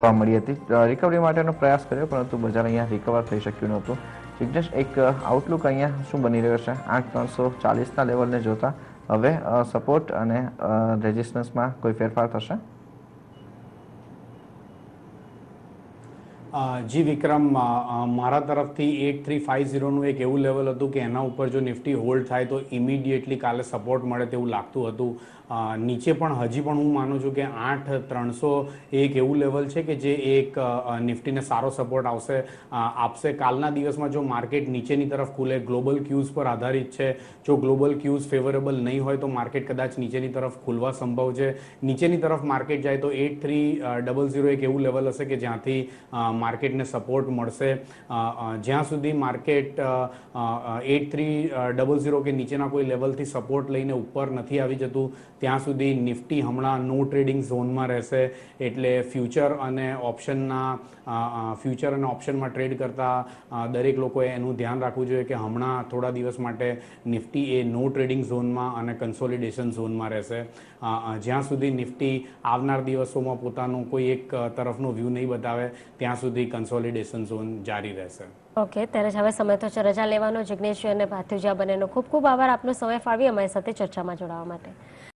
જોવા મળી હતી। રિકવરી માટેનો પ્રયાસ કર્યો પરંતુ બજાર અહીંયા રિકવર થઈ શક્યું નહોતું। જિગ્નેશ, એક આઉટલુક અહીંયા શું બની રહ્યો છે? 8340ના લેવલને જોતા હવે સપોર્ટ અને રેઝિસ્ટન્સમાં કોઈ ફેરફાર થશે? જી વિક્રમ, મારા તરફથી 8350નું એક એવું લેવલ હતું કે એના ઉપર જો નિફ્ટી હોલ્ડ થાય તો ઇમિડિયેટલી કાલે સપોર્ટ મળે તેવું લાગતું હતું। નીચે પણ હજી પણ હું માનું છું કે 8300 એક એવું લેવલ છે કે જે એક નિફ્ટીને સારો સપોર્ટ આપશે। કાલના દિવસમાં જો માર્કેટ નીચેની તરફ ખુલે, ગ્લોબલ ક્યુઝ પર આધારિત છે, જો ગ્લોબલ ક્યુઝ ફેવરેબલ નહીં હોય તો માર્કેટ કદાચ નીચેની તરફ ખુલવા સંભવ છે। નીચેની તરફ માર્કેટ જાય તો 8300 એક એવું લેવલ હશે કે જ્યાંથી માર્કેટને સપોર્ટ મળશે। જ્યાં સુધી માર્કેટ 8300 કે નીચેના કોઈ લેવલથી સપોર્ટ લઈને ઉપર નથી આવી જતું ત્યાં સુધી નિફ્ટી હમણાં નો ટ્રેડિંગ ઝોનમાં રહેશે। એટલે ફ્યુચર અને ઓપ્શનમાં ટ્રેડ કરતા દરેક લોકોએ એનું ધ્યાન રાખવું જોઈએ કે હમણાં થોડા દિવસ માટે નિફ્ટી એ નો ટ્રેડિંગ ઝોનમાં અને કન્સોલિડેશન ઝોનમાં રહેશે। જ્યાં સુધી નિફ્ટી આવનાર દિવસોમાં પોતાનું કોઈ એક તરફનો વ્યૂ નહીં બતાવે ત્યાં સુધી કન્સોલિડેશન ઝોન જારી રહેશે। ઓકે, ત્યારે હવે સમય તો છે રજા લેવાનો। જિગ્નેશજી અને પાર્થિવજી બંનેનો ખૂબ ખૂબ આભાર આપનો સમય ફાળવી અમારી સાથે ચર્ચામાં જોડાવા માટે।